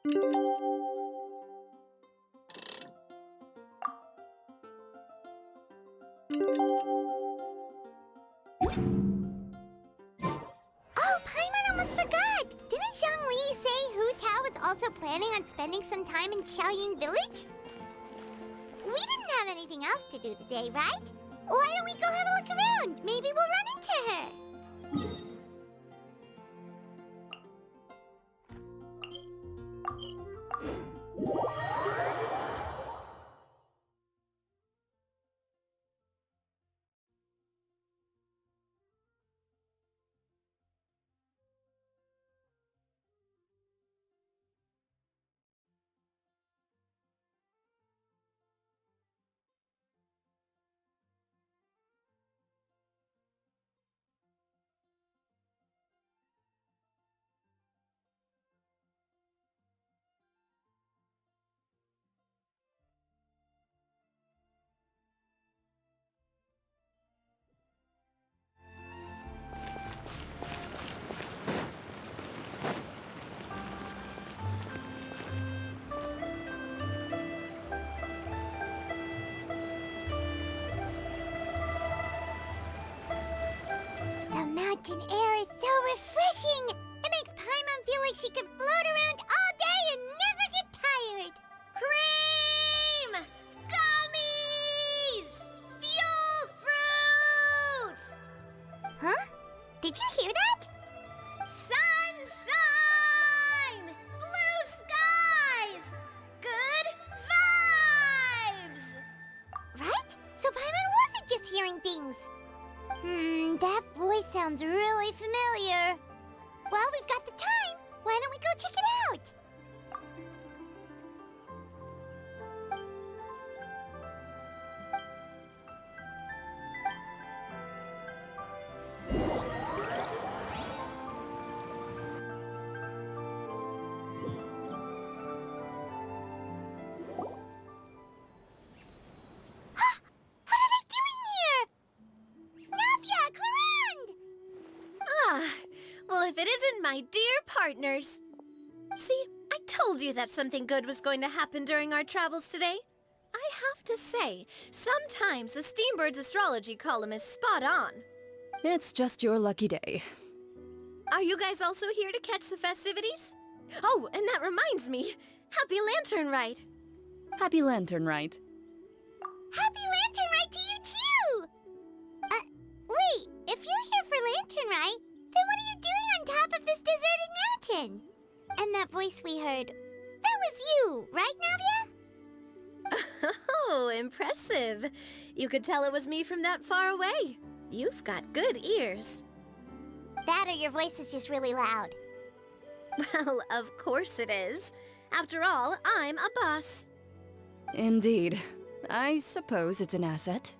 Oh, Paimon almost forgot! Didn't Zhongli say Hu Tao was also planning on spending some time in Qiaoying Village? We didn't have anything else to do today, right? Why don't we go have a look around? Maybe we'll run into her. The mountain air is so refreshing! It makes Paimon feel like she could float around all day and never get tired! Cream! Gummies! Fuel fruit! Huh? Did you hear that? Sunshine! Blue skies! Good vibes! Right? So Paimon wasn't just hearing things. That voice sounds really familiar. Well, we've got the time. Why don't we go check it out? Well, if it isn't my dear partners. See, I told you that something good was going to happen during our travels today. I have to say, sometimes the Steambird's astrology column is spot on. It's just your lucky day. Are you guys also here to catch the festivities? Oh, and that reminds me. Happy Lantern Rite! Happy Lantern Rite. Happy Lantern Rite to you too! Wait, if you're here for Lantern Rite, then what are you doing on top of this deserted mountain? And that voice we heard, that was you, right, Navia? Oh, impressive. You could tell it was me from that far away. You've got good ears. That or your voice is just really loud. Well, of course it is. After all, I'm a boss. Indeed. I suppose it's an asset.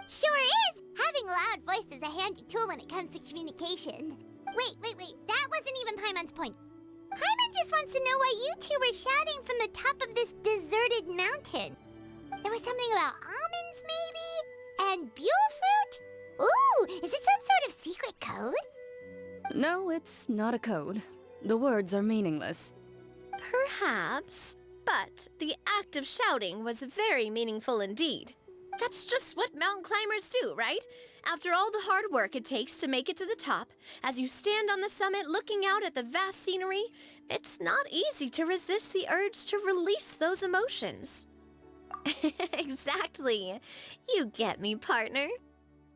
Sure is! Having a loud voice is a handy tool when it comes to communication. Wait, that wasn't even Paimon's point. Paimon just wants to know why you two were shouting from the top of this deserted mountain. There was something about almonds, maybe? And buell fruit? Ooh, is it some sort of secret code? No, it's not a code. The words are meaningless. Perhaps, but the act of shouting was very meaningful indeed. That's just what mountain climbers do, right? After all the hard work it takes to make it to the top, as you stand on the summit looking out at the vast scenery, it's not easy to resist the urge to release those emotions. Exactly. You get me, partner.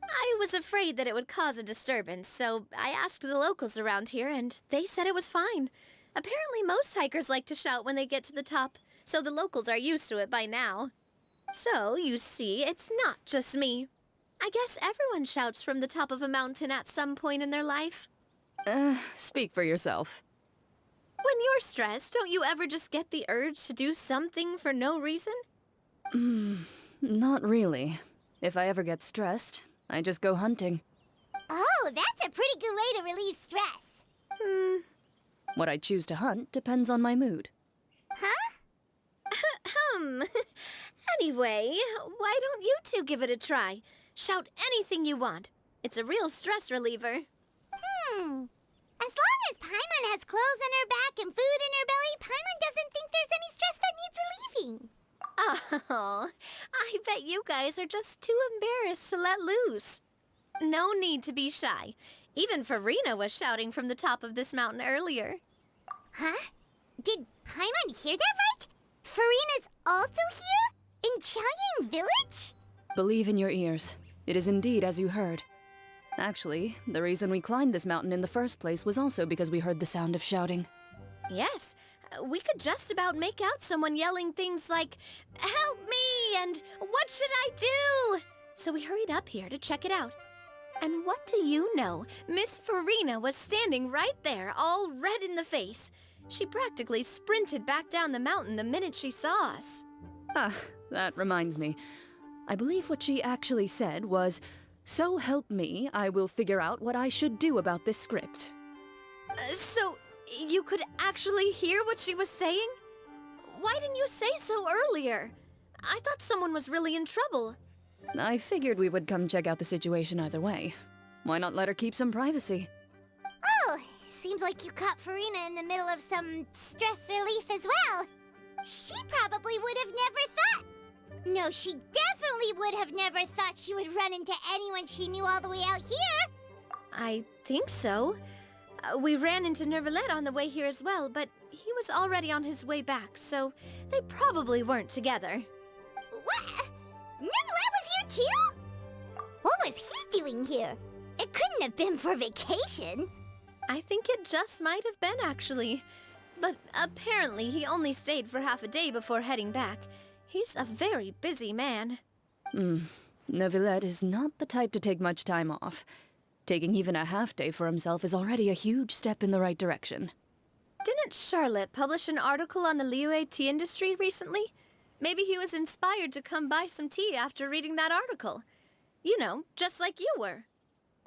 I was afraid that it would cause a disturbance, so I asked the locals around here, and they said it was fine. Apparently most hikers like to shout when they get to the top, so the locals are used to it by now. So, you see, it's not just me. I guess everyone shouts from the top of a mountain at some point in their life. Speak for yourself. When you're stressed, don't you ever just get the urge to do something for no reason? Not really. If I ever get stressed, I just go hunting. Oh, that's a pretty good way to relieve stress. What I choose to hunt depends on my mood. Hmm. Anyway, why don't you two give it a try? Shout anything you want. It's a real stress reliever. As long as Paimon has clothes on her back and food in her belly, Paimon doesn't think there's any stress that needs relieving. Oh, I bet you guys are just too embarrassed to let loose. No need to be shy. Even Farina was shouting from the top of this mountain earlier. Huh? Did Paimon hear that right? Farina's also here? In Chaoyang Village? Believe in your ears. It is indeed as you heard. Actually, the reason we climbed this mountain in the first place was also because we heard the sound of shouting. Yes, we could just about make out someone yelling things like, "Help me!" and "What should I do?" So we hurried up here to check it out. And what do you know? Miss Farina was standing right there, all red in the face. She practically sprinted back down the mountain the minute she saw us. Ah, that reminds me. I believe what she actually said was, "So help me, I will figure out what I should do about this script." So, you could actually hear what she was saying? Why didn't you say so earlier? I thought someone was really in trouble. I figured we would come check out the situation either way. Why not let her keep some privacy? Oh, seems like you caught Farina in the middle of some stress relief as well. She probably would have never thought. No, she definitely would have never thought she would run into anyone she knew all the way out here. I think so. We ran into Nervalet on the way here as well, but he was already on his way back, so they probably weren't together. What? Neverland was here too? What was he doing here? It couldn't have been for vacation. I think it just might have been, actually. But apparently he only stayed for half a day before heading back. He's a very busy man. Neuvillette is not the type to take much time off. Taking even a half day for himself is already a huge step in the right direction. Didn't Charlotte publish an article on the Liyue tea industry recently? Maybe he was inspired to come buy some tea after reading that article. You know, just like you were.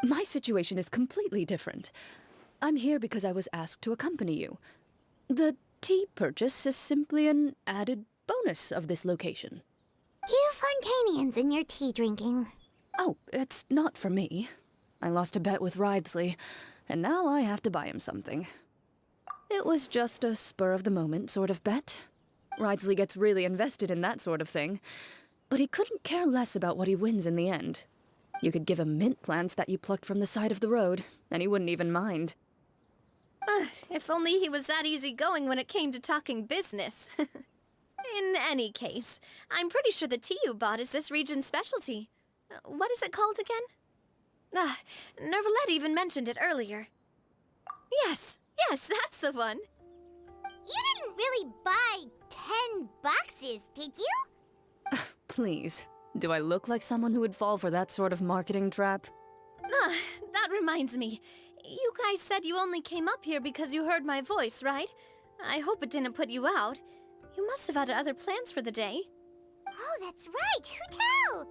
My situation is completely different. I'm here because I was asked to accompany you. The tea purchase is simply an added bonus of this location. You Fontanians and your tea drinking. Oh, it's not for me. I lost a bet with Ridesley, and now I have to buy him something. It was just a spur-of-the-moment sort of bet. Ridesley gets really invested in that sort of thing, but he couldn't care less about what he wins in the end. You could give him mint plants that you plucked from the side of the road, and he wouldn't even mind. If only he was that easygoing when it came to talking business. In any case, I'm pretty sure the tea you bought is this region's specialty. What is it called again? Nervalet even mentioned it earlier. Yes, that's the one. You didn't really buy 10 boxes, did you? Please, do I look like someone who would fall for that sort of marketing trap? That reminds me. You guys said you only came up here because you heard my voice, right? I hope it didn't put you out. You must have had other plans for the day. Oh, that's right. Who tell?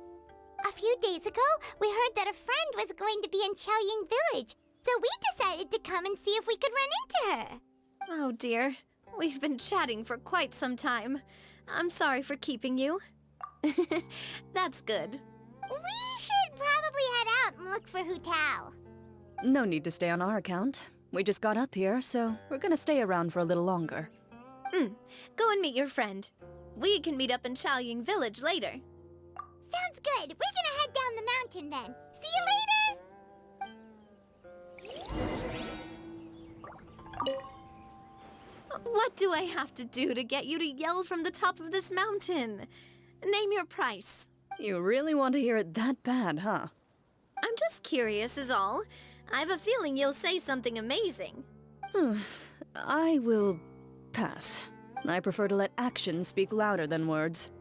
A few days ago, we heard that a friend was going to be in Chaoyang Village, so we decided to come and see if we could run into her. Oh dear. We've been chatting for quite some time. I'm sorry for keeping you. That's good. We should probably head out and look for Hu Tao. No need to stay on our account. We just got up here, so we're gonna stay around for a little longer. Go and meet your friend. We can meet up in Chaoyang Village later. Sounds good. We're gonna head down the mountain then. See you later! What do I have to do to get you to yell from the top of this mountain? Name your price. You really want to hear it that bad, huh? I'm just curious is all. I have a feeling you'll say something amazing. I will pass. I prefer to let actions speak louder than words.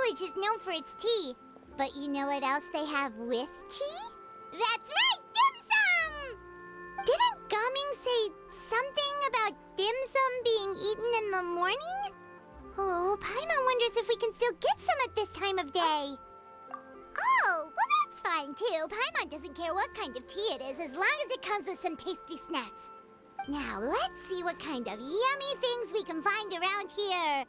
village is known for its tea. But you know what else they have with tea? That's right, dim sum! Didn't Gaming say something about dim sum being eaten in the morning? Oh, Paimon wonders if we can still get some at this time of day. Oh, well that's fine too. Paimon doesn't care what kind of tea it is as long as it comes with some tasty snacks. Now let's see what kind of yummy things we can find around here.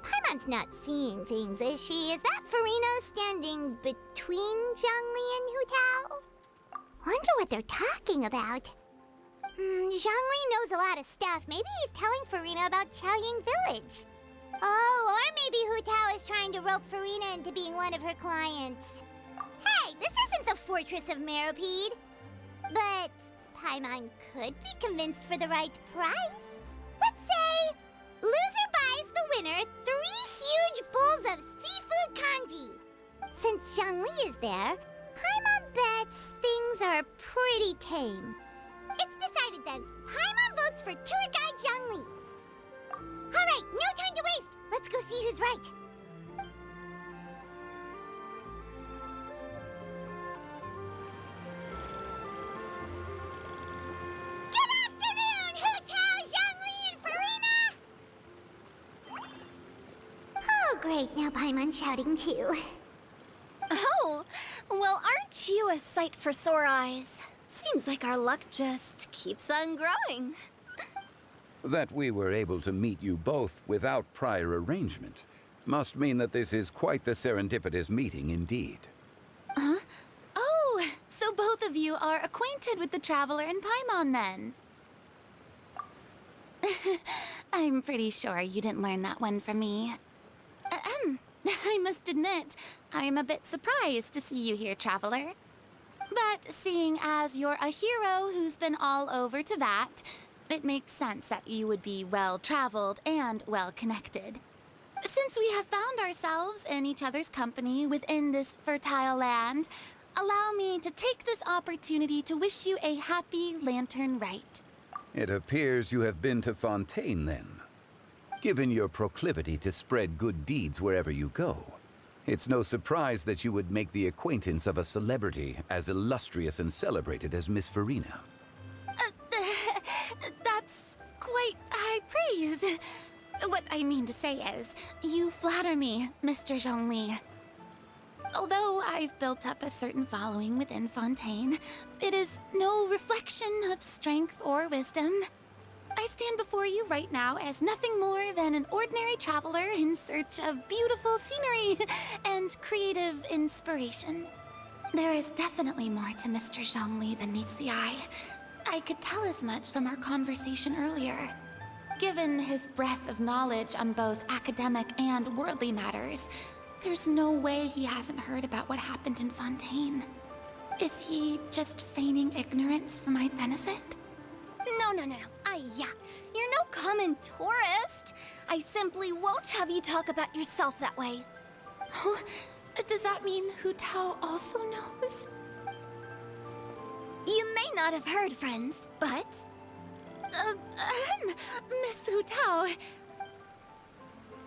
Paimon's not seeing things, is she? Is that Farino standing between Zhongli and Hu Tao? Wonder what they're talking about. Zhongli knows a lot of stuff. Maybe he's telling Farina about Chaoying Village. Oh, or maybe Hu Tao is trying to rope Farina into being one of her clients. Hey, this isn't the Fortress of Meropide. But Paimon could be convinced for the right price. Let's say loser buys the winner 3 huge bowls of seafood kanji. Since Zhongli is there, Paimon bets things are pretty tame. It's decided then. Paimon votes for tour guide Zhongli. All right, no time to waste. Let's go see who's right. Good afternoon, Hu Tao, Zhongli, and Farina! Oh, great. Now Paimon's shouting too. Oh, well, aren't you a sight for sore eyes? Seems like our luck just keeps on growing. That we were able to meet you both without prior arrangement must mean that this is quite the serendipitous meeting indeed. Oh, so both of you are acquainted with the Traveler and Paimon then? I'm pretty sure you didn't learn that one from me. I must admit, I'm a bit surprised to see you here, Traveler. But seeing as you're a hero who's been all over Teyvat, it makes sense that you would be well-traveled and well-connected. Since we have found ourselves in each other's company within this fertile land, allow me to take this opportunity to wish you a happy Lantern Rite. It appears you have been to Fontaine then. Given your proclivity to spread good deeds wherever you go, it's no surprise that you would make the acquaintance of a celebrity as illustrious and celebrated as Miss Farina. That's quite high praise. What I mean to say is, you flatter me, Mr. Zhongli. Although I've built up a certain following within Fontaine, it is no reflection of strength or wisdom. I stand before you right now as nothing more than an ordinary traveler in search of beautiful scenery and creative inspiration. There is definitely more to Mr. Zhongli than meets the eye. I could tell as much from our conversation earlier. Given his breadth of knowledge on both academic and worldly matters, there's no way he hasn't heard about what happened in Fontaine. Is he just feigning ignorance for my benefit? No. You're no common tourist. I simply won't have you talk about yourself that way. Huh? Does that mean Hu Tao also knows? You may not have heard, friends, but... Miss Hu Tao.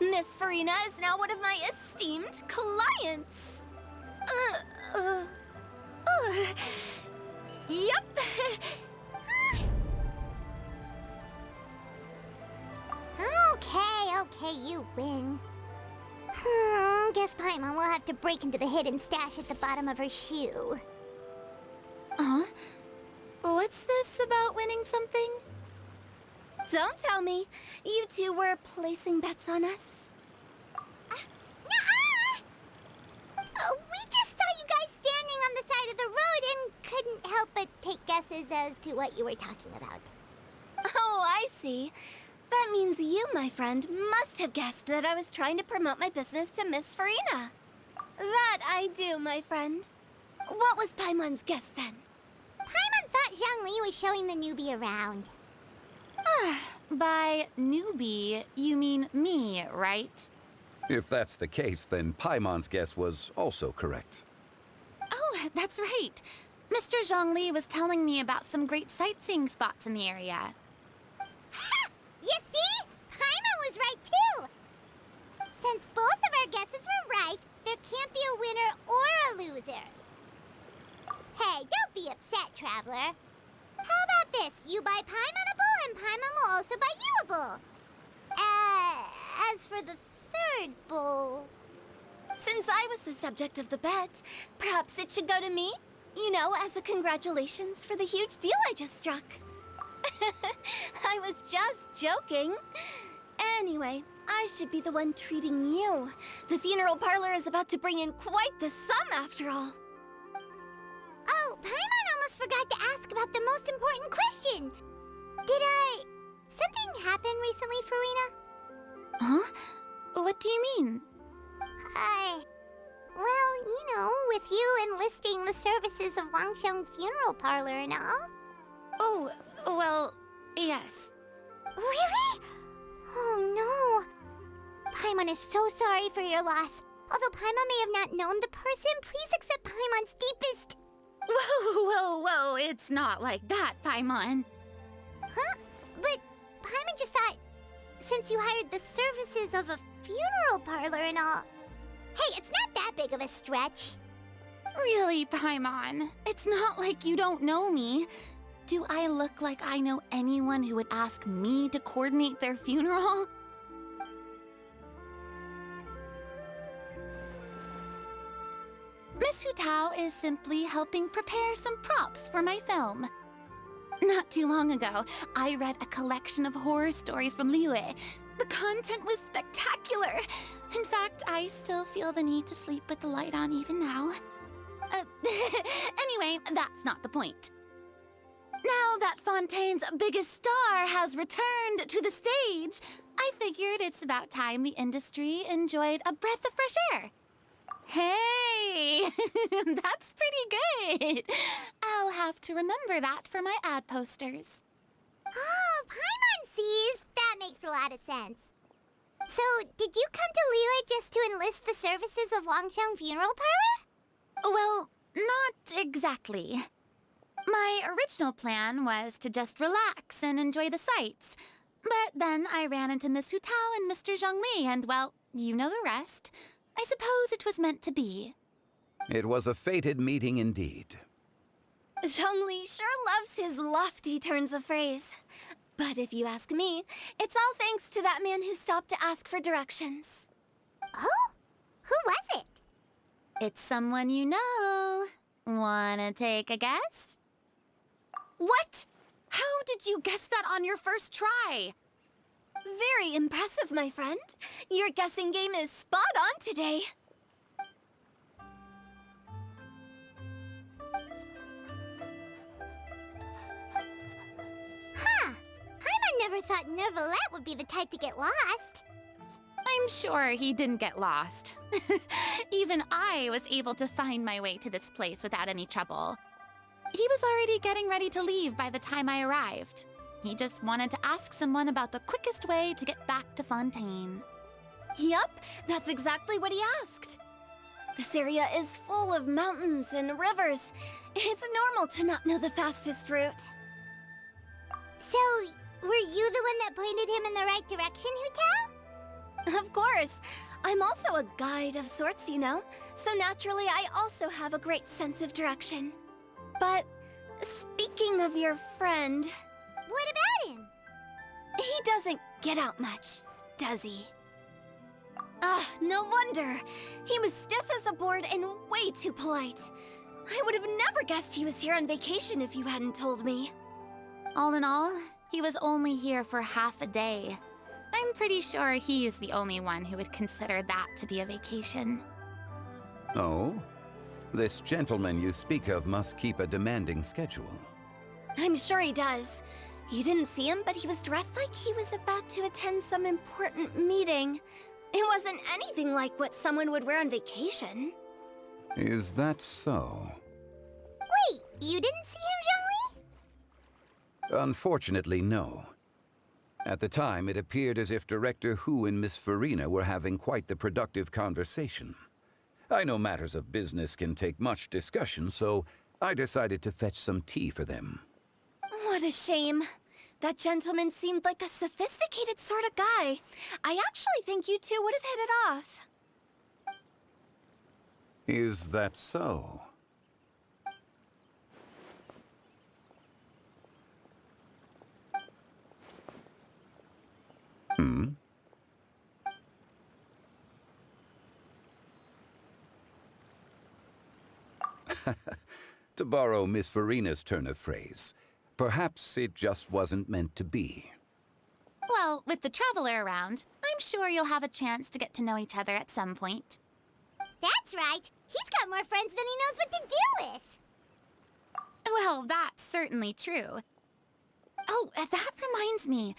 Miss Farina is now one of my esteemed clients. Yep. Okay, you win. Guess Paimon will have to break into the hidden stash at the bottom of her shoe. Huh? What's this about winning something? Don't tell me. You two were placing bets on us. Nuh-uh! We just saw you guys standing on the side of the road and couldn't help but take guesses as to what you were talking about. Oh, I see. That means you, my friend, must have guessed that I was trying to promote my business to Miss Farina. That I do, my friend. What was Paimon's guess then? Paimon thought Zhongli was showing the newbie around. By newbie, you mean me, right? If that's the case, then Paimon's guess was also correct. Oh, that's right. Mr. Zhongli was telling me about some great sightseeing spots in the area. Ha! You see? Paimon was right too! Since both traveler. How about this? You buy Paimon a bowl, and Paimon will also buy you a bowl. As for the third bowl... Since I was the subject of the bet, perhaps it should go to me? You know, as a congratulations for the huge deal I just struck. I was just joking. Anyway, I should be the one treating you. The funeral parlor is about to bring in quite the sum after all. Oh, Paimon almost forgot to ask about the most important question. Something happen recently, Farina? Huh? What do you mean? Well, you know, with you enlisting the services of Wangsheng Funeral Parlor and all. Oh, well, yes. Really? Oh no. Paimon is so sorry for your loss. Although Paimon may have not known the person, please accept Paimon's deepest... Whoa, it's not like that, Paimon. Huh? But Paimon just thought, since you hired the services of a funeral parlor and all... Hey, it's not that big of a stretch. Really, Paimon? It's not like you don't know me. Do I look like I know anyone who would ask me to coordinate their funeral? Miss Hu Tao is simply helping prepare some props for my film. Not too long ago, I read a collection of horror stories from Liyue. The content was spectacular. In fact, I still feel the need to sleep with the light on even now. Anyway, that's not the point. Now that Fontaine's biggest star has returned to the stage, I figured it's about time the industry enjoyed a breath of fresh air. Hey, that's pretty good. I'll have to remember that for my ad posters. Oh, Paimon sees. That makes a lot of sense. So, did you come to Liyue just to enlist the services of Wangsheng Funeral Parlor? Well, not exactly. My original plan was to just relax and enjoy the sights. But then I ran into Miss Hu Tao and Mr. Zhongli, and well, you know the rest. I suppose it was meant to be. It was a fated meeting indeed. Zhongli sure loves his lofty turns of phrase. But if you ask me, it's all thanks to that man who stopped to ask for directions. Oh? Who was it? It's someone you know. Wanna take a guess? What? How did you guess that on your first try? Very impressive, my friend. Your guessing game is spot on today. Huh. Paimon never thought Neuvillette would be the type to get lost. I'm sure he didn't get lost. Even I was able to find my way to this place without any trouble. He was already getting ready to leave by the time I arrived. He just wanted to ask someone about the quickest way to get back to Fontaine. Yup, that's exactly what he asked. This area is full of mountains and rivers. It's normal to not know the fastest route. So, were you the one that pointed him in the right direction, Hu Tao? Of course. I'm also a guide of sorts, you know. So naturally, I also have a great sense of direction. But speaking of your friend... What about him? He doesn't get out much, does he? Ah, no wonder. He was stiff as a board and way too polite. I would have never guessed he was here on vacation if you hadn't told me. All in all, he was only here for half a day. I'm pretty sure he is the only one who would consider that to be a vacation. Oh? This gentleman you speak of must keep a demanding schedule. I'm sure he does. You didn't see him, but he was dressed like he was about to attend some important meeting. It wasn't anything like what someone would wear on vacation. Is that so? Wait, you didn't see him, Zhongli? Unfortunately, no. At the time, it appeared as if Director Hu and Miss Farina were having quite the productive conversation. I know matters of business can take much discussion, so I decided to fetch some tea for them. What a shame. That gentleman seemed like a sophisticated sort of guy. I actually think you two would have hit it off. Is that so? To borrow Miss Farina's turn of phrase, perhaps it just wasn't meant to be. Well, with the Traveler around, I'm sure you'll have a chance to get to know each other at some point. That's right. He's got more friends than he knows what to do with. Well, that's certainly true. Oh, that reminds me.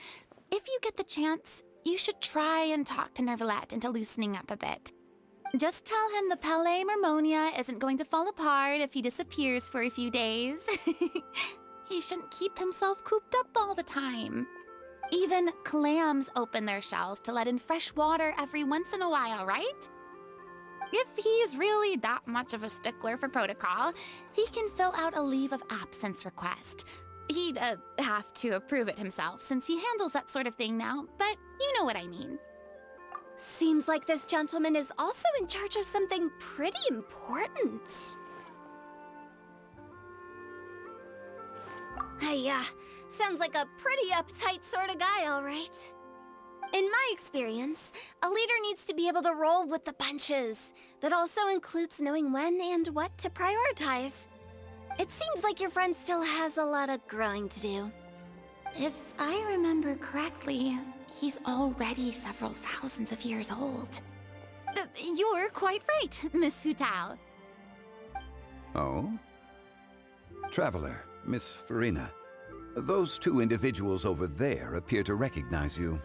If you get the chance, you should try and talk to Nervalette into loosening up a bit. Just tell him the Palais Mermonia isn't going to fall apart if he disappears for a few days. He shouldn't keep himself cooped up all the time. Even clams open their shells to let in fresh water every once in a while, right? If he's really that much of a stickler for protocol, he can fill out a leave of absence request. He'd have to approve it himself since he handles that sort of thing now, but you know what I mean. Seems like this gentleman is also in charge of something pretty important. Sounds like a pretty uptight sort of guy, all right. In my experience, a leader needs to be able to roll with the punches. That also includes knowing when and what to prioritize. It seems like your friend still has a lot of growing to do. If I remember correctly, he's already several thousands of years old. You're quite right, Miss Hutao. Oh? Traveler, Miss Farina, those two individuals over there appear to recognize you.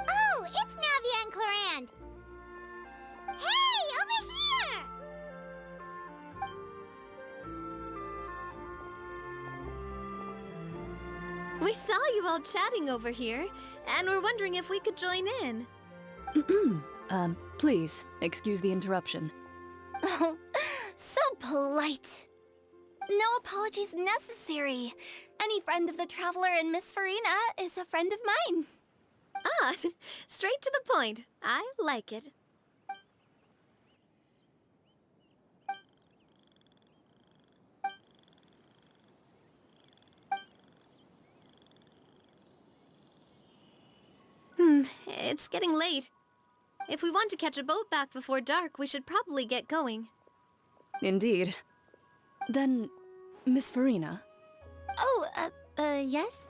Oh, it's Navia and Clorand. Hey, over here! We saw you all chatting over here, and we're wondering if we could join in. Please, excuse the interruption. Oh, so polite. No apologies necessary. Any friend of the Traveler and Miss Farina is a friend of mine. Ah, straight to the point. I like it. It's getting late. If we want to catch a boat back before dark, we should probably get going. Indeed. Then, Miss Farina, Oh, yes?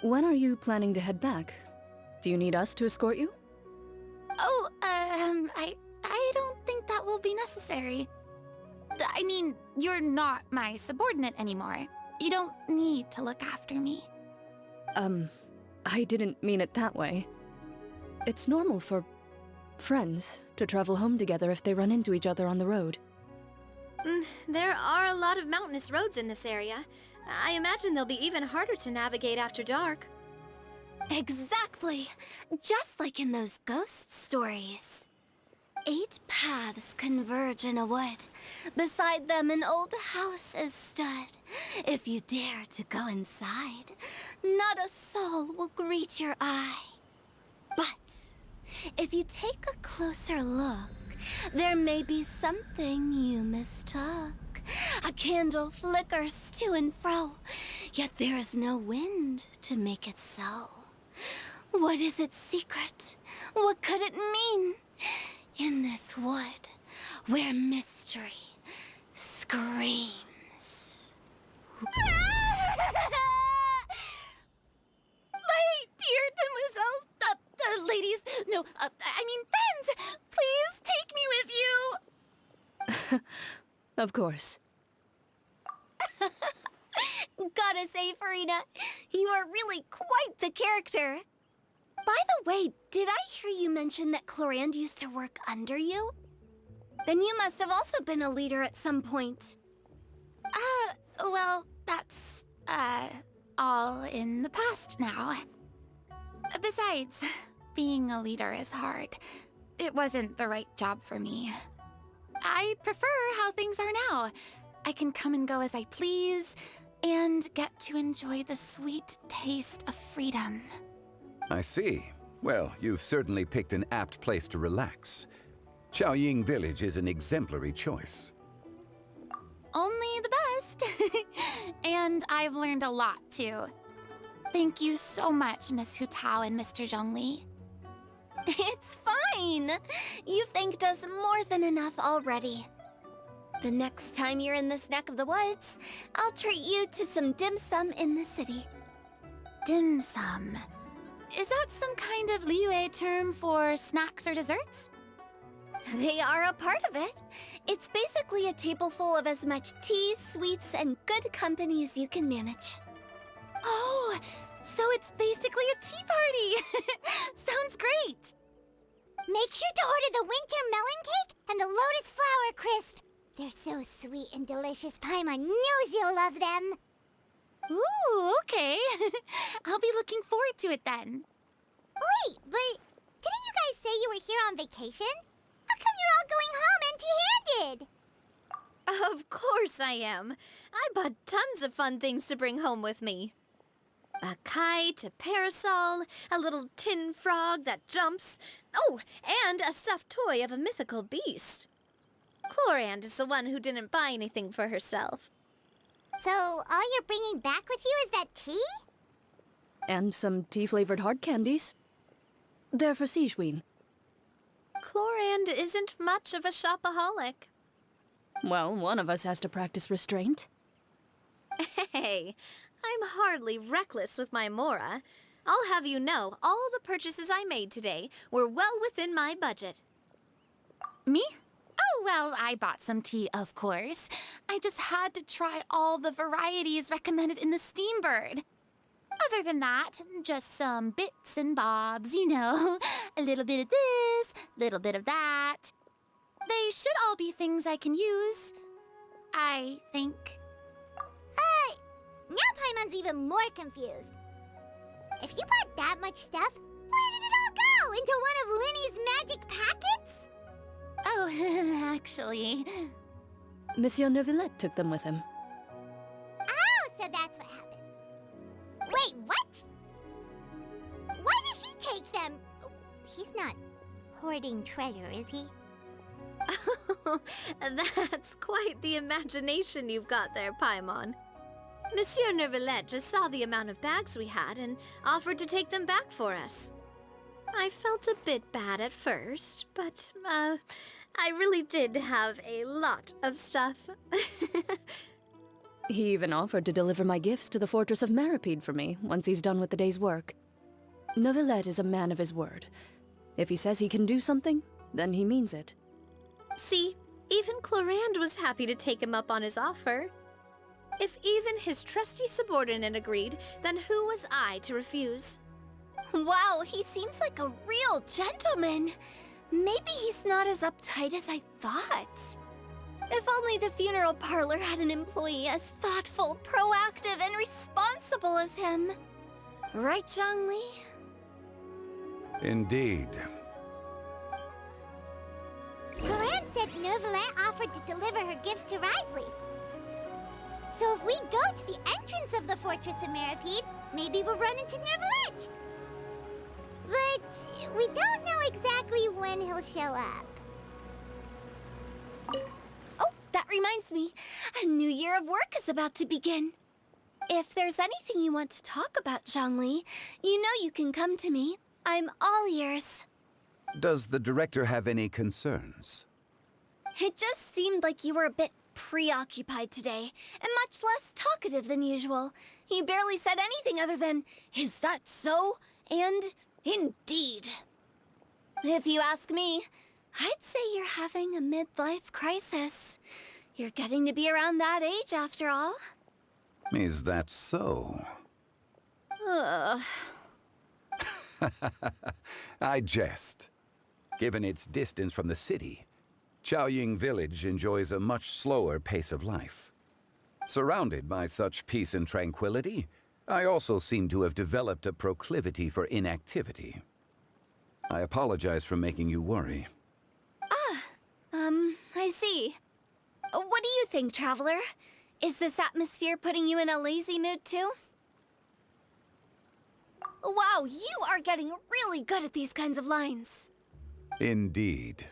when are you planning to head back? Do you need us to escort you? Oh, I don't think that will be necessary. I mean, you're not my subordinate anymore. You don't need to look after me. I didn't mean it that way. It's normal for friends to travel home together if they run into each other on the road. There are a lot of mountainous roads in this area. I imagine they'll be even harder to navigate after dark. Exactly. Just like in those ghost stories. 8 paths converge in a wood. Beside them an old house is stood. If you dare to go inside, not a soul will greet your eye. But if you take a closer look, there may be something you mistook. A candle flickers to and fro, yet there is no wind to make it so. What is its secret? What could it mean? In this wood, where mystery screams. My dear demoiselles, ladies, no, I mean friends, please take me with you. Of course. Gotta say, Farina, you are really quite the character. By the way, did I hear you mention that Clorand used to work under you? Then you must have also been a leader at some point. Well, that's, all in the past now. Besides, being a leader is hard. It wasn't the right job for me. I prefer how things are now. I can come and go as I please, and get to enjoy the sweet taste of freedom. I see. Well, you've certainly picked an apt place to relax. Chaoying Village is an exemplary choice. Only the best. And I've learned a lot, too. Thank you so much, Miss Hutao and Mr. Zhongli. It's fine. You've thanked us more than enough already. The next time you're in this neck of the woods, I'll treat you to some dim sum in the city. Dim sum. Is that some kind of Liyue term for snacks or desserts? They are a part of it. It's basically a table full of as much tea, sweets, and good company as you can manage. Oh, so it's basically a tea party! Sounds great! Make sure to order the winter melon cake and the lotus flower crisp. They're so sweet and delicious. Paimon knows you'll love them. Ooh, okay. I'll be looking forward to it then. Wait, but didn't you guys say you were here on vacation? How come you're all going home empty-handed? Of course I am. I bought tons of fun things to bring home with me. A kite, a parasol, a little tin frog that jumps. Oh, and a stuffed toy of a mythical beast. Chlorand is the one who didn't buy anything for herself. So all you're bringing back with you is that tea? And some tea-flavored hard candies. They're for Sigewin. Chlorand isn't much of a shopaholic. Well, one of us has to practice restraint. Hey, I'm hardly reckless with my Mora. I'll have you know, all the purchases I made today were well within my budget. Me? Oh, well, I bought some tea, of course. I just had to try all the varieties recommended in the Steambird. Other than that, just some bits and bobs, you know. A little bit of this, little bit of that. They should all be things I can use, I think. Now Paimon's even more confused. If you bought that much stuff, where did it all go? Into one of Linny's magic packets? Oh, actually... Monsieur Neuvillette took them with him. Oh, so that's what happened. Wait, what? Why did he take them? He's not hoarding treasure, is he? That's quite the imagination you've got there, Paimon. Monsieur Neuvillette just saw the amount of bags we had and offered to take them back for us. I felt a bit bad at first, but, I really did have a lot of stuff. He even offered to deliver my gifts to the Fortress of Meripede for me once he's done with the day's work. Neuvillette is a man of his word. If he says he can do something, then he means it. See, even Chlorand was happy to take him up on his offer. If even his trusty subordinate agreed, then who was I to refuse? Wow, he seems like a real gentleman. Maybe he's not as uptight as I thought. If only the funeral parlor had an employee as thoughtful, proactive, and responsible as him. Right, Zhongli? Indeed. Corinne said Neuvillette offered to deliver her gifts to Risley. So if we go to the entrance of the Fortress of Meripede, maybe we'll run into Neuvillette. But we don't know exactly when he'll show up. Oh, that reminds me. A new year of work is about to begin. If there's anything you want to talk about, Zhongli, you know you can come to me. I'm all ears. Does the director have any concerns? It just seemed like you were a bit preoccupied today, and much less talkative than usual. You barely said anything other than, "Is that so?" and "Indeed." If you ask me, I'd say you're having a midlife crisis. You're getting to be around that age after all. Is that so? Ugh. I jest. Given its distance from the city, Chaoying Village enjoys a much slower pace of life. Surrounded by such peace and tranquility, I also seem to have developed a proclivity for inactivity. I apologize for making you worry. I see. What do you think, Traveler? Is this atmosphere putting you in a lazy mood too? Wow, you are getting really good at these kinds of lines. Indeed.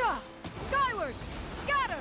Yeah! Skyward! Scatter!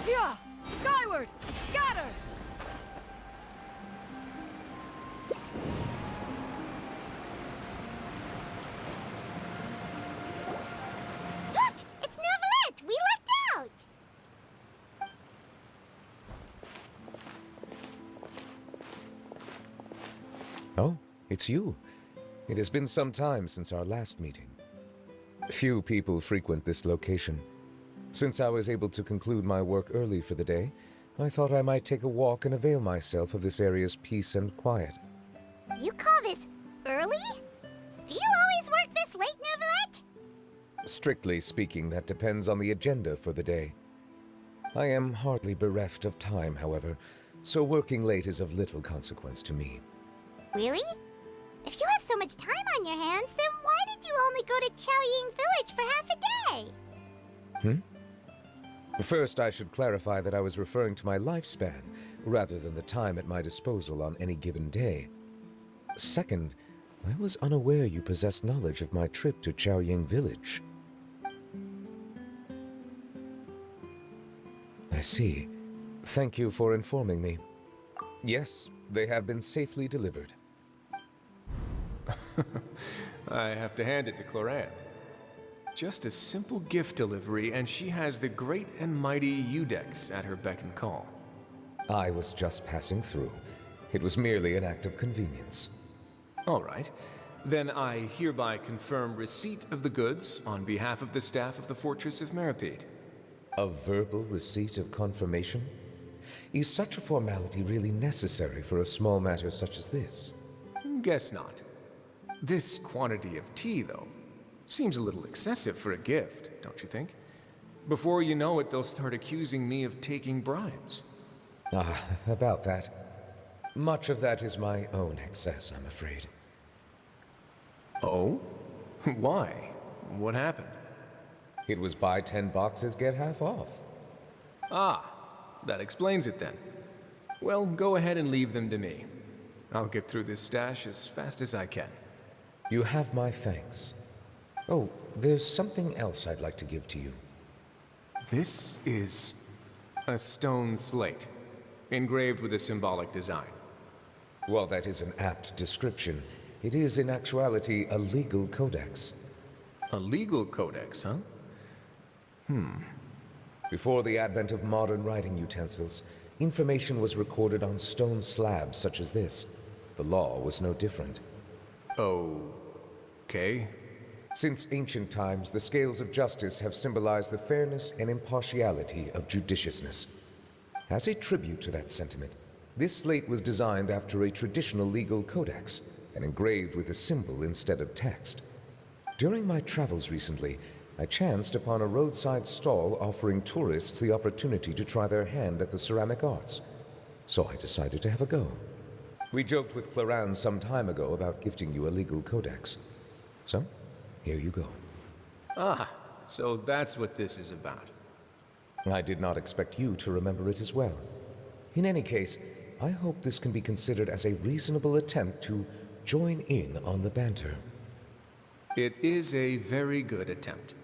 Yeah! Skyward! Scatter! Look! It's Neuvillette! We lucked out! Oh, it's you. It has been some time since our last meeting. Few people frequent this location. Since I was able to conclude my work early for the day, I thought I might take a walk and avail myself of this area's peace and quiet. You call this early? Do you always work this late, Neuvillette? Strictly speaking, that depends on the agenda for the day. I am hardly bereft of time, however, so working late is of little consequence to me. Really? If you have so much time on your hands, then why did you only go to Chaoying Village for half a day? First, I should clarify that I was referring to my lifespan, rather than the time at my disposal on any given day. Second, I was unaware you possessed knowledge of my trip to Chaoying Village. I see. Thank you for informing me. Yes, they have been safely delivered. I have to hand it to Clorant. Just a simple gift delivery, and she has the great and mighty Udex at her beck and call. I was just passing through. It was merely an act of convenience. All right. Then I hereby confirm receipt of the goods on behalf of the staff of the Fortress of Meripede. A verbal receipt of confirmation? Is such a formality really necessary for a small matter such as this? Guess not. This quantity of tea, though, seems a little excessive for a gift, don't you think? Before you know it, they'll start accusing me of taking bribes. About that. Much of that is my own excess, I'm afraid. Oh? Why? What happened? It was buy 10 boxes, get half off. Ah, that explains it then. Well, go ahead and leave them to me. I'll get through this stash as fast as I can. You have my thanks. Oh, there's something else I'd like to give to you. This is a stone slate, engraved with a symbolic design. While that is an apt description, it is in actuality a legal codex. A legal codex, huh? Before the advent of modern writing utensils, information was recorded on stone slabs such as this. The law was no different. Okay. Since ancient times, the scales of justice have symbolized the fairness and impartiality of judiciousness. As a tribute to that sentiment, this slate was designed after a traditional legal codex and engraved with a symbol instead of text. During my travels recently, I chanced upon a roadside stall offering tourists the opportunity to try their hand at the ceramic arts, so I decided to have a go. We joked with Clorant some time ago about gifting you a legal codex. So, here you go. Ah, so that's what this is about. I did not expect you to remember it as well. In any case, I hope this can be considered as a reasonable attempt to join in on the banter. It is a very good attempt.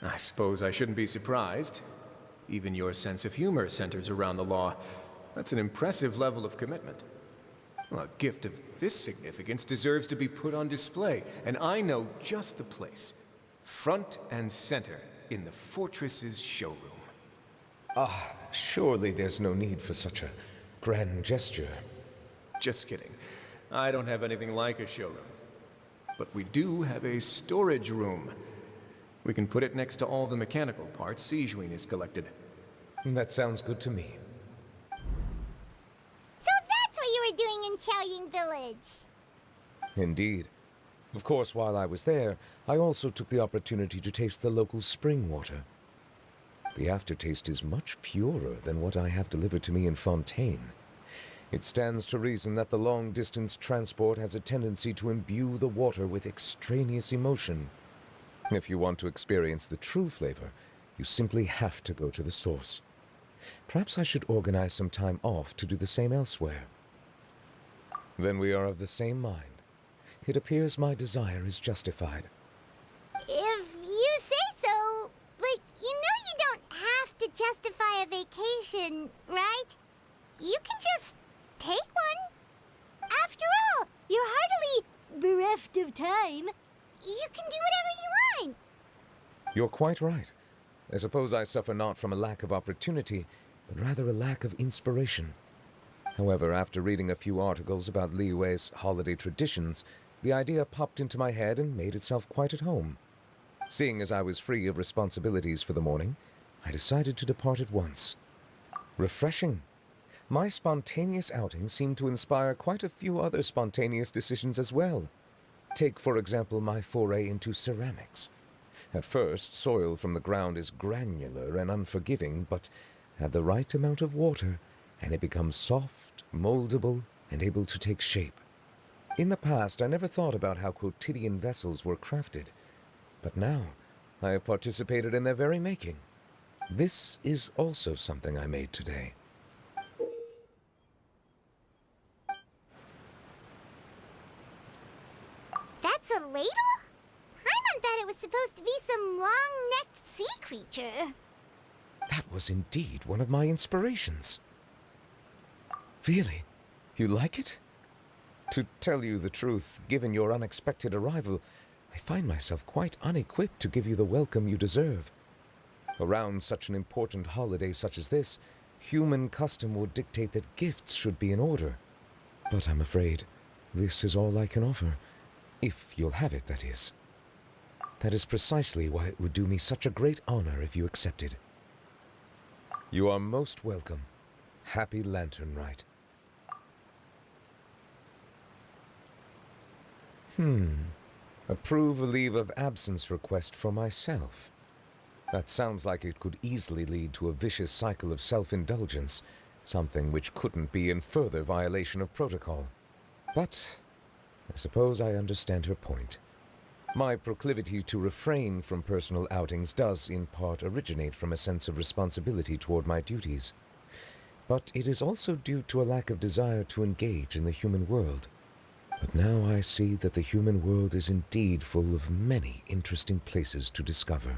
I suppose I shouldn't be surprised. Even your sense of humor centers around the law. That's an impressive level of commitment. Well, a gift of this significance deserves to be put on display, and I know just the place. Front and center in the Fortress's showroom. Surely there's no need for such a grand gesture. Just kidding. I don't have anything like a showroom. but we do have a storage room. We can put it next to all the mechanical parts Sijuin has collected. That sounds good to me. So that's what you were doing in Qiaoying Village. Indeed. Of course, while I was there, I also took the opportunity to taste the local spring water. The aftertaste is much purer than what I have delivered to me in Fontaine. It stands to reason that the long-distance transport has a tendency to imbue the water with extraneous emotion. If you want to experience the true flavor, you simply have to go to the source. Perhaps I should organize some time off to do the same elsewhere. Then we are of the same mind. It appears my desire is justified. If you say so, but you know you don't have to justify a vacation, right? You can just take one. After all, you're hardly bereft of time. You can do whatever you want. You're quite right. I suppose I suffer not from a lack of opportunity, but rather a lack of inspiration. However, after reading a few articles about Liyue's holiday traditions, the idea popped into my head and made itself quite at home. Seeing as I was free of responsibilities for the morning, I decided to depart at once. Refreshing. My spontaneous outing seemed to inspire quite a few other spontaneous decisions as well. Take, for example, my foray into ceramics. At first, soil from the ground is granular and unforgiving, but add the right amount of water, and it becomes soft, moldable, and able to take shape. In the past, I never thought about how quotidian vessels were crafted, but now I have participated in their very making. This is also something I made today. That's a ladle? Paimon thought it was supposed to be some long-necked sea creature. That was indeed one of my inspirations. Really? You like it? To tell you the truth, given your unexpected arrival, I find myself quite unequipped to give you the welcome you deserve. Around such an important holiday such as this, human custom would dictate that gifts should be in order. But I'm afraid this is all I can offer. If you'll have it, that is. That is precisely why it would do me such a great honor if you accepted. You are most welcome. Happy Lantern Rite. Approve a leave of absence request for myself. That sounds like it could easily lead to a vicious cycle of self-indulgence, something which couldn't be in further violation of protocol. But I suppose I understand her point. My proclivity to refrain from personal outings does, in part, originate from a sense of responsibility toward my duties. But it is also due to a lack of desire to engage in the human world. But now I see that the human world is indeed full of many interesting places to discover.